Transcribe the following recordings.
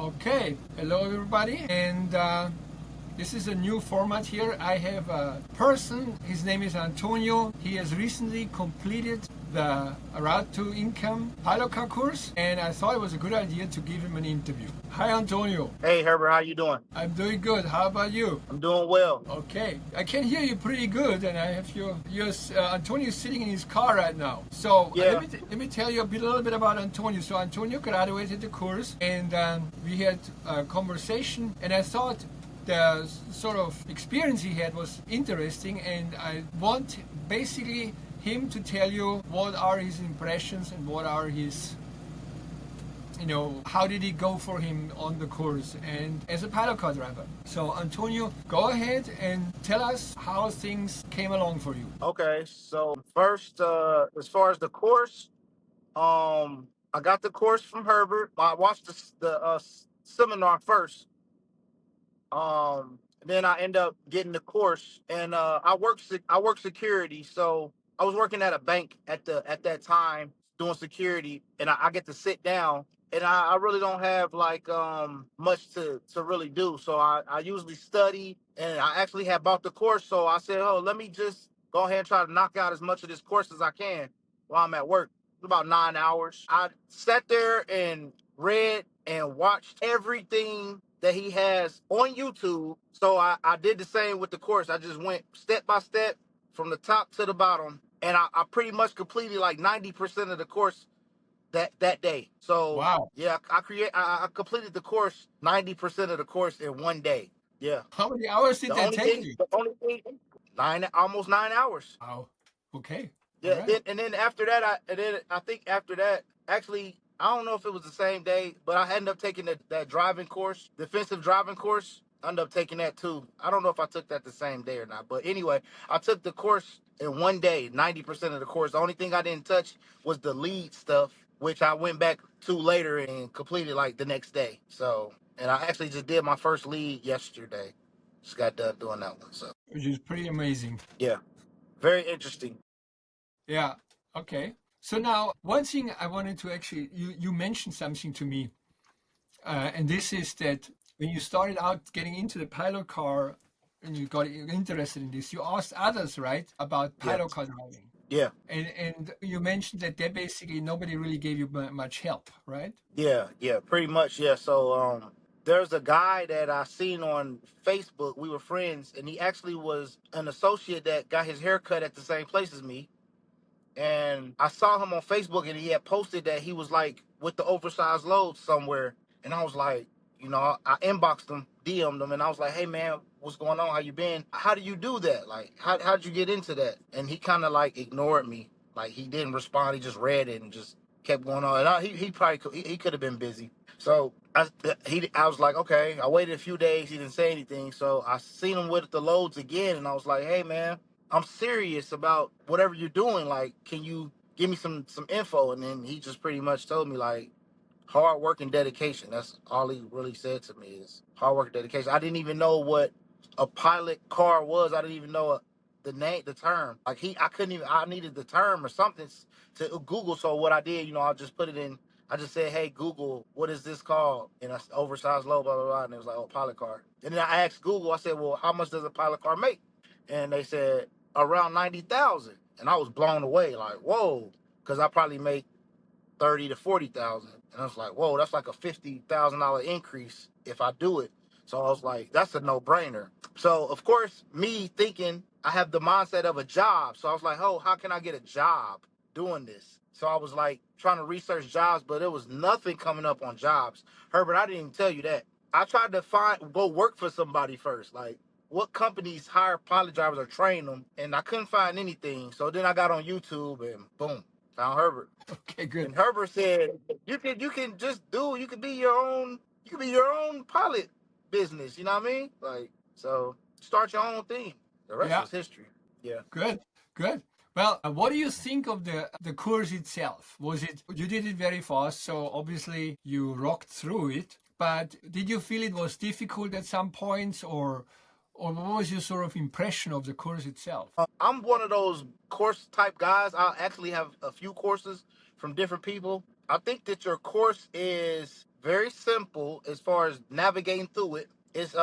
Okay, hello everybody, and this is a new format here. I have a person, his name is Antonio. He has recently completed the Route to Income pilot car course, and I thought it was a good idea to give him an interview. Hi Antonio. Hey Herbert, how you doing? I'm doing good. How about you? I'm doing well. Okay, I can hear you pretty good, and I have your Antonio sitting in his car right now. So Yeah. let me tell you a little bit about Antonio. So Antonio graduated the course, and we had a conversation, and I thought the sort of experience he had was interesting, and I want basically him to tell you what are his impressions and what are his, how did it go for him on the course and as a pilot car driver. So Antonio, go ahead and tell us how things came along for you. Okay. So first, as far as the course, I got the course from Herbert. I watched the seminar first. Then I end up getting the course, and I work security. So I was working at a bank at that time doing security, and I get to sit down. And I really don't have like much to really do. So I usually study, and I actually had bought the course. So I said, oh, let me just go ahead and try to knock out as much of this course as I can while I'm at work. About 9 hours. I sat there and read and watched everything that he has on YouTube. So I did the same with the course. I just went step by step from the top to the bottom. And I pretty much completed like 90% of the course that day. So Wow. yeah, I completed the course, 90% of the course in one day. Yeah. How many hours did that take you? The only thing, almost 9 hours. Wow. Okay. All Yeah, right. and then after that, I think after that, actually, I don't know if it was the same day, but I ended up taking that driving course, defensive driving course. I ended up taking that too. I don't know if I took that the same day or not, but anyway, I took the course in one day, 90% of the course. The only thing I didn't touch was the lead stuff, which I went back to later and completed like the next day. So, and I actually just did my first lead yesterday. Just got done doing that one. So, Which is pretty amazing. yeah, very interesting. Yeah. Okay. So now, one thing I wanted to actually, you mentioned something to me, and this is that when you started out getting into the pilot car and you got interested in this, you asked others, right, about Yeah, pilot car driving. yeah. And you mentioned that they basically nobody really gave you much help, right? Yeah, pretty much. Yeah. So there's a guy that I seen on Facebook. We were friends, and he actually was an associate that got his hair cut at the same place as me. And I saw him on Facebook, and he had posted that he was like with the oversized load somewhere. And I was like, I inboxed him, DM'd him, and I was like, hey man, what's going on? How you been? How do you do that? Like, how'd you get into that? And he kind of like ignored me. Like he didn't respond. He just read it and just kept going on. And he probably he could have been busy. So I was like, okay. I waited a few days. He didn't say anything. So I seen him with the loads again, and I was like, hey man, I'm serious about whatever you're doing. Like, can you give me some info? And then he just pretty much told me like hard work and dedication. That's all he really said to me is hard work and dedication. I didn't even know what a pilot car was. I didn't even know the name, the term. Like I couldn't even. I needed the term or something to Google. So what I did, I just put it in. I just said, "Hey Google, what is this called?" And I oversized low, blah blah blah. And it was like, "Oh, pilot car." And then I asked Google. I said, "Well, how much does a pilot car make?" And they said around 90,000. And I was blown away. Like, whoa, because I probably make 30 to 40,000. And I was like, whoa, that's like a $50,000 increase if I do it. So I was like, that's a no brainer. So of course, me thinking I have the mindset of a job. So I was like, oh, how can I get a job doing this? So I was like trying to research jobs, but there was nothing coming up on jobs. Herbert, I didn't even tell you that. I tried to go work for somebody first. Like, what companies hire pilot drivers or train them? And I couldn't find anything. So then I got on YouTube and boom, found Herbert. Okay, good. And Herbert said, you can just you can be your own pilot business, you know what I mean? Like, so start your own thing. The rest Yeah, is history. Yeah. good, good. Well, what do you think of the course itself? Was it you did it very fast, so obviously you rocked through it. But did you feel it was difficult at some points, or what was your sort of impression of the course itself? I'm one of those course type guys. I actually have a few courses from different people. I think that your course is very simple as far as navigating through it. It's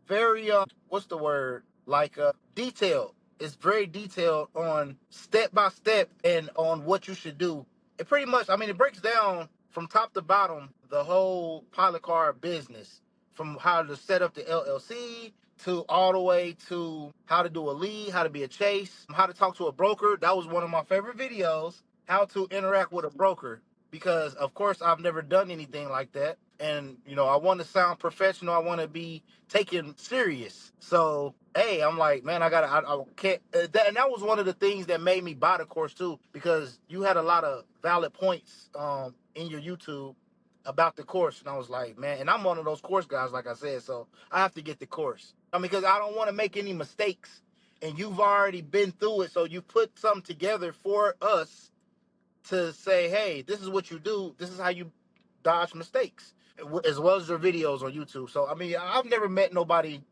very what's the word? Like detailed. It's very detailed on step by step and on what you should do. It pretty much, I mean, it breaks down from top to bottom the whole pilot car business, from how to set up the LLC to all the way to how to do a lead, how to be a chase, how to talk to a broker. That was one of my favorite videos. How to interact with a broker, because of course I've never done anything like that, and I want to sound professional. I want to be taken serious. So hey, I'm like, man, I can't. And that was one of the things that made me buy the course too, because you had a lot of valid points in your YouTube about the course, and I was like, man, and I'm one of those course guys, like I said, so I have to get the course. I mean, because I don't want to make any mistakes, and you've already been through it, so you put something together for us to say, hey, this is what you do. This is how you dodge mistakes, as well as your videos on YouTube. So, I mean, I've never met nobody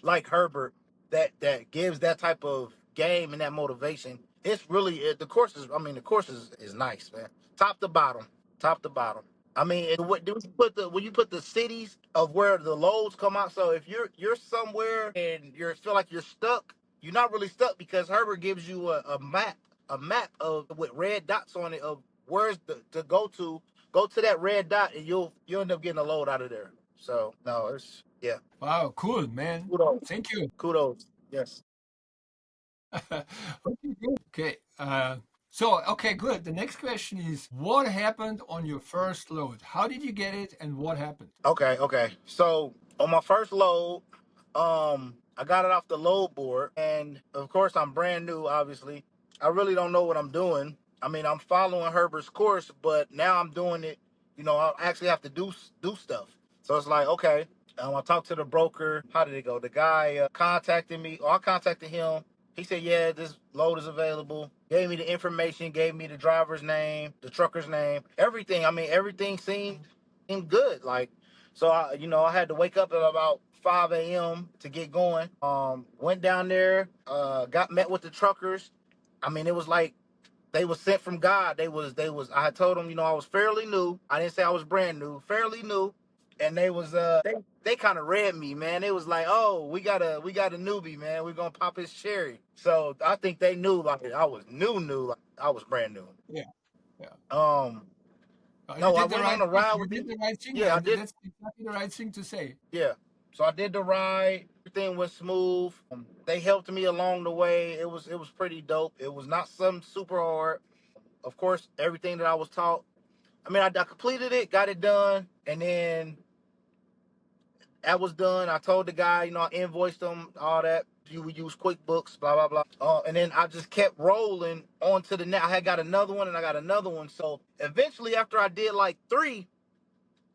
like Herbert that gives that type of game and that motivation. It's really the course is. I mean, the course is nice, man. Top to bottom, top to bottom. I mean, what do you put when you put the cities of where the loads come out? So if you're somewhere and you feel like you're stuck, you're not really stuck, because Herbert gives you a map of with red dots on it of where's to go to. Go to that red dot and you'll end up getting a load out of there. So no, it's yeah. Wow, cool, man. Kudos. Thank you. Kudos. Yes. Okay, good. Okay. So, okay, good. The next question is, what happened on your first load? How did you get it and what happened? Okay, okay. So on my first load, I got it off the load board, and of course I'm brand new, obviously. I really don't know what I'm doing. I mean, I'm following Herbert's course, but now I'm doing it, I actually have to do stuff. So it's like, okay, I talked to the broker. How did it go? The guy contacted me, or I contacted him. He said, yeah, this load is available. Gave me the information, gave me the driver's name, the trucker's name, everything. I mean, everything seemed good. Like, so I had to wake up at about 5 a.m. to get going. Went down there, got met with the truckers. I mean, it was like they was sent from God. They was. I had told them, I was fairly new. I didn't say I was brand new, fairly new, and they kind of read me, man. They was like, oh, we got a newbie, man. We're gonna pop his cherry. So I think they knew like I was new, like I was brand new. Yeah, yeah. Um, You no, I did the went on right a thing. ride You with did them. the right thing, Yeah, I man. did. That's exactly the right thing to say. Yeah. So I did the ride. Everything went smooth. They helped me along the way. It was pretty dope. It was not something super hard. Of course, everything that I was taught. I mean, I completed it, got it done, and then that was done. I told the guy, I invoiced him all that. You would use QuickBooks, blah blah blah. And then I just kept rolling on to the net. I had got another one, and I got another one. So eventually, after I did like three,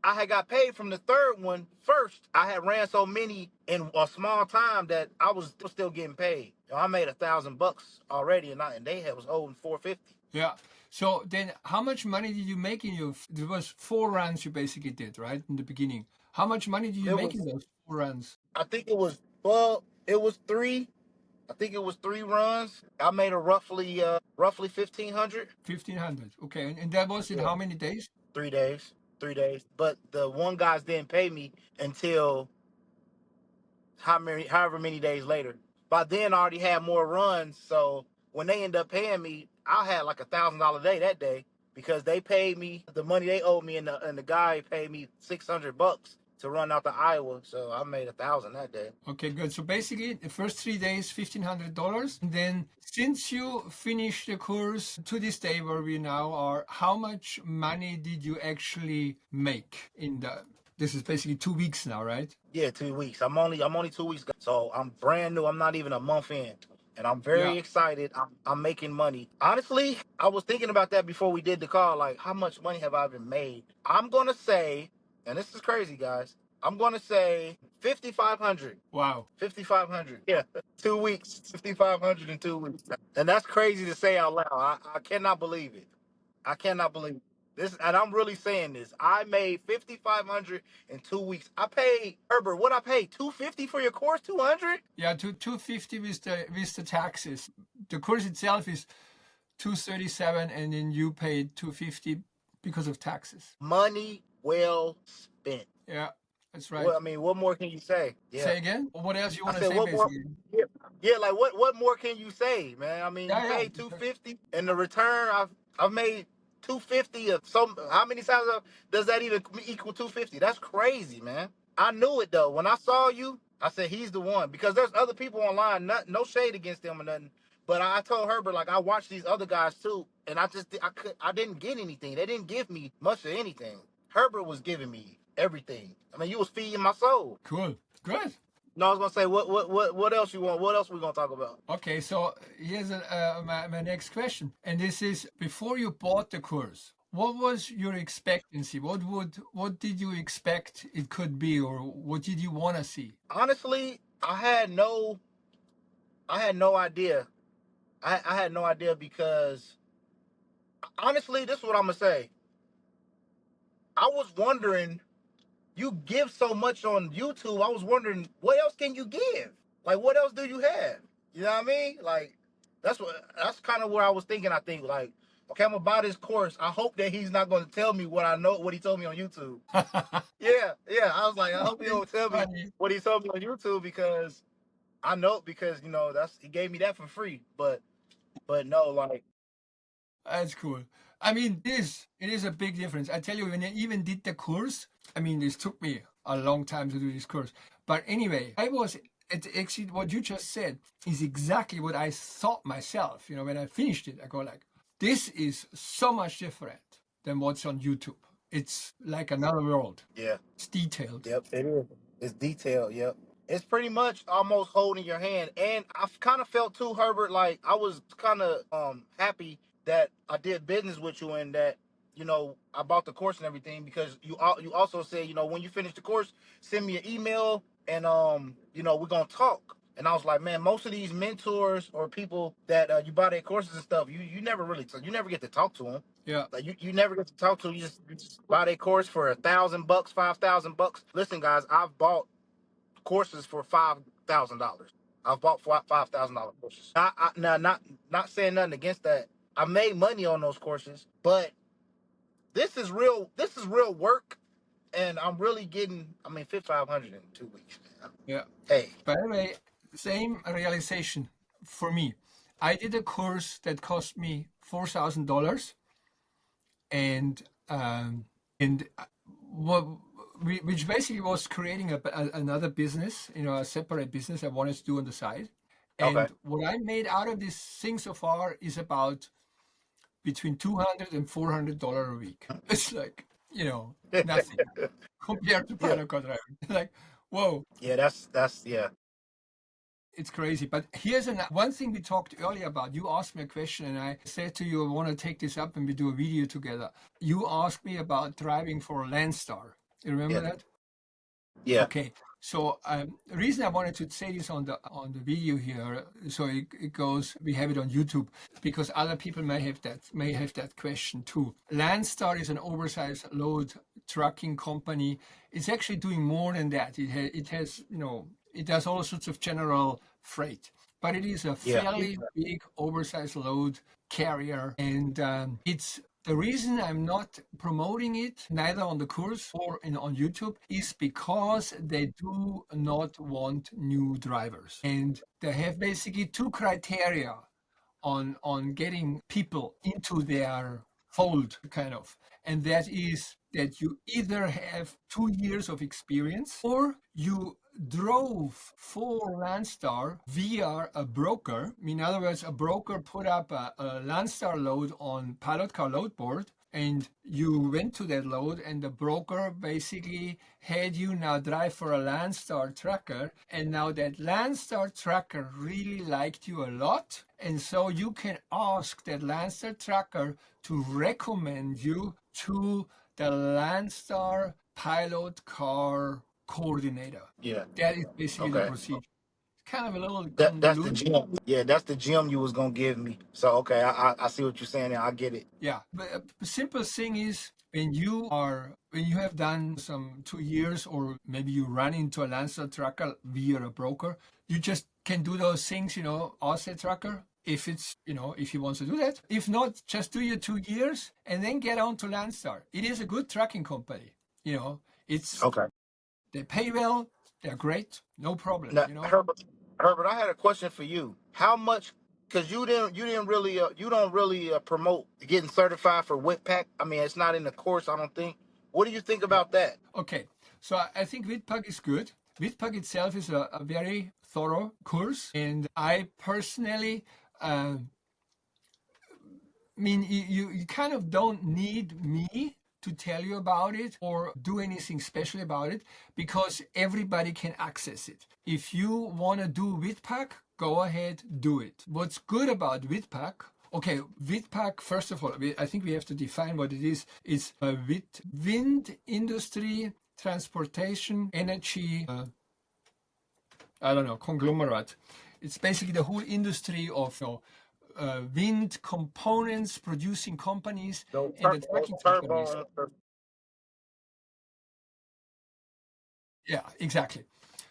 I had got paid from the third one first. I had ran so many in a small time that I was still getting paid. I made $1,000 already, and they was owing 450. Yeah. So then how much money did you make in your, there was 4 runs you basically did, right? In the beginning. How much money did you It make in was, those 4 runs? I think it was, well, it was three. I think it was 3 runs. I made a roughly 1,500. 1,500. Okay. And that was in Yeah, how many days? 3 days, 3 days. But the one guys didn't pay me until however many days later. By then, I already had more runs, so when they end up paying me, I had like $1,000 day that day, because they paid me the money they owed me, and the guy paid me $600 to run out to Iowa, so I made 1,000 that day. Okay, good. So basically, the first 3 days, $1,500. And then since you finished the course to this day where we now are, how much money did you actually make in the, this is basically 2 weeks now, right? Yeah, 2 weeks. I'm only 2 weeks, so I'm brand new. I'm not even a month in, and I'm Yeah. very excited. I'm making money. Honestly, I was thinking about that before we did the call. Like, how much money have I been made? I'm gonna say, and this is crazy, guys. I'm gonna say 5,500. Wow. 5,500. Yeah, 2 weeks. 5,500 in 2 weeks, and that's crazy to say out loud. I cannot believe it. I cannot believe this, and I'm really saying this. I made 5,500 in 2 weeks. I paid Herbert. What I paid? 250 for your course. 200 Yeah, to 250 with the taxes. The course itself is 237 and then you paid 250 because of taxes. money well spent. Yeah, that's right. Well, I mean, what more can you say? Yeah. Say again? What else you I want to said, say, what more? basically? Yeah, yeah, like what more can you say, man? I mean, you Yeah, yeah. paid 250, and the return I've made 250 of some. How many times does that even equal 250? That's crazy, man. I knew it though when I saw you. I said he's the one because there's other people online. No shade against them or nothing. But I told Herbert like I watched these other guys too, and I didn't get anything. They didn't give me much of anything. Herbert was giving me everything. I mean, you was feeding my soul. Cool. Good. No, I was gonna say what else you want? What else we gonna talk about? Okay, so here's my next question. And this is, before you bought the course, what was your expectancy? What did you expect it could be, or what did you want to see? Honestly, I had no idea. I had no idea because honestly, this is what I'm gonna say. I was wondering, you give so much on YouTube. I was wondering, what else can you give? Like, what else do you have? You know what I mean? Like, that's kind of where I was thinking. I think like, okay, I'm gonna buy this course. I hope that he's not gonna tell me what I know, what he told me on YouTube. Yeah, yeah. I was like, I hope he don't tell me Funny. what he told me on YouTube because I know because that's he gave me that for free. But no, like That's cool. I mean, it is a big difference. I tell you, when I even did the course, I mean, this took me a long time to do this course. But anyway, it's actually what you just said is exactly what I thought myself. When I finished it, I go like, this is so much different than what's on YouTube. It's like another world. yeah, It's detailed. yep, it is. It's detailed. Yep. It's pretty much almost holding your hand. And I've kind of felt too, Herbert, like I was kind of happy that I did business with you and that I bought the course and everything because you also said when you finish the course, send me an email and we're gonna talk. And I was like, man, most of these mentors or people that you buy their courses and stuff, you never really you never get to talk to them. Yeah. Like you never get to talk to them. You just buy their course for $1,000, $5,000. Listen, guys, I've bought courses for $5,000. I've bought $5,000 courses. Now, not saying nothing against that. I made money on those courses, but this is real. This is real work, and I'm really getting. I mean, 5,500 in 2 weeks. Man. Yeah. Hey, By the way, same realization for me. I did a course that cost me $4,000, and what which basically was creating another business, a separate business I wanted to do on the side. okay. And what I made out of this thing so far is about between $200 and $400 a week. It's like, nothing compared to Yeah, Pilot Car driving. Like, whoa, yeah. That's yeah, it's crazy. But here's one thing we talked earlier about. You asked me a question, and I said to you, I want to take this up and we do a video together. You asked me about driving for LANDSTAR. You remember yeah, that? yeah, Okay. So the reason I wanted to say this on the video here, so it goes, we have it on YouTube, because other people may have that question too. LANDSTAR is an oversized load trucking company. It's actually doing more than that. It has it does all sorts of general freight, but it is a yeah, fairly big oversized load carrier, and it's the reason I'm not promoting it, neither on the course or on YouTube, is because they do not want new drivers. And they have basically two criteria on getting people into their fold, kind of. And that is that you either have 2 years of experience or you drove for LANDSTAR via a broker. In other words, a broker put up a LANDSTAR load on Pilot Car load board, and you went to that load, and the broker basically had you now drive for a LANDSTAR trucker, and now that LANDSTAR trucker really liked you a lot, and so you can ask that LANDSTAR trucker to recommend you to the LANDSTAR Pilot Car coordinator. yeah. That is basically the Okay. procedure. It's kind of a little That's the convoluted. gym. Yeah, that's the gym you was gonna give me. So okay, I see what you're saying now. I get it. Yeah, but the simple thing is when you have done some 2 years, or maybe you run into a Lancer trucker via a broker, you just can do those things, ask a trucker if it's, if he wants to do that. If not, just do your 2 years and then get on to Landstar. It is a good trucking company. You know, it's Okay. they pay well, they're great, no problem. Now, You know. Herbert, I had a question for you. How much? Because you didn't really you don't really promote getting certified for WITPAC. I mean, it's not in the course, I don't think. What do you think Yeah. about that? Okay. So I think WITPAC is good. WITPAC itself is a very thorough course, and I personally uh, mean, you kind of don't need me to tell you about it or do anything special about it because everybody can access it. If you want to do WITPAC, go ahead, do it. What's good about WITPAC? Okay, WITPAC, first of all, I think we have to define what it is. It's a wind industry, transportation, energy, I don't know, conglomerate. It's basically the whole industry of wind components producing companies and the trucking companies. Yeah, exactly.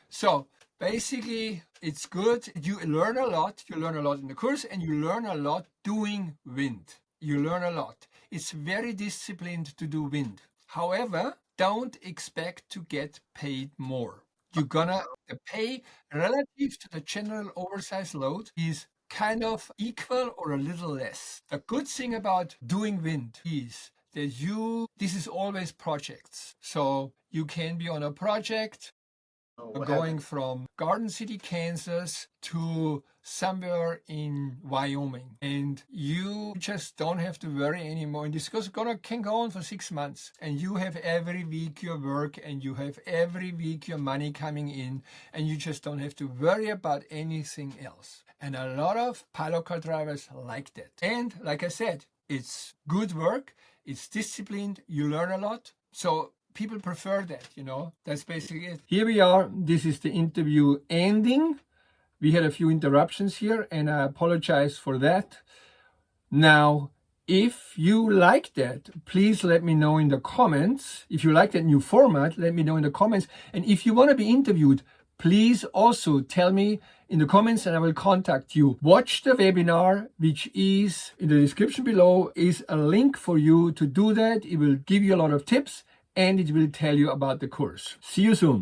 So basically, it's good. You learn a lot. You learn a lot in the course, and you learn a lot doing wind. You learn a lot. It's very disciplined to do wind. However, don't expect to get paid more. You're gonna the pay relative to the general oversized load is kind of equal or a little less. The good thing about doing wind is that this is always projects. So you can be on a project What going happened? from Garden City, Kansas to somewhere in Wyoming. And you just don't have to worry anymore. And this can go on for 6 months. And you have every week your work and you have every week your money coming in. And you just don't have to worry about anything else. And a lot of pilot car drivers like that. And like I said, it's good work. It's disciplined. You learn a lot. So people prefer that, That's basically it. Here we are. This is the interview ending. We had a few interruptions here, and I apologize for that. Now, if you like that, please let me know in the comments. If you like that new format, let me know in the comments. And if you want to be interviewed, please also tell me in the comments and I will contact you. Watch the webinar, which is in the description below, is a link for you to do that. It will give you a lot of tips and it will tell you about the course. See you soon.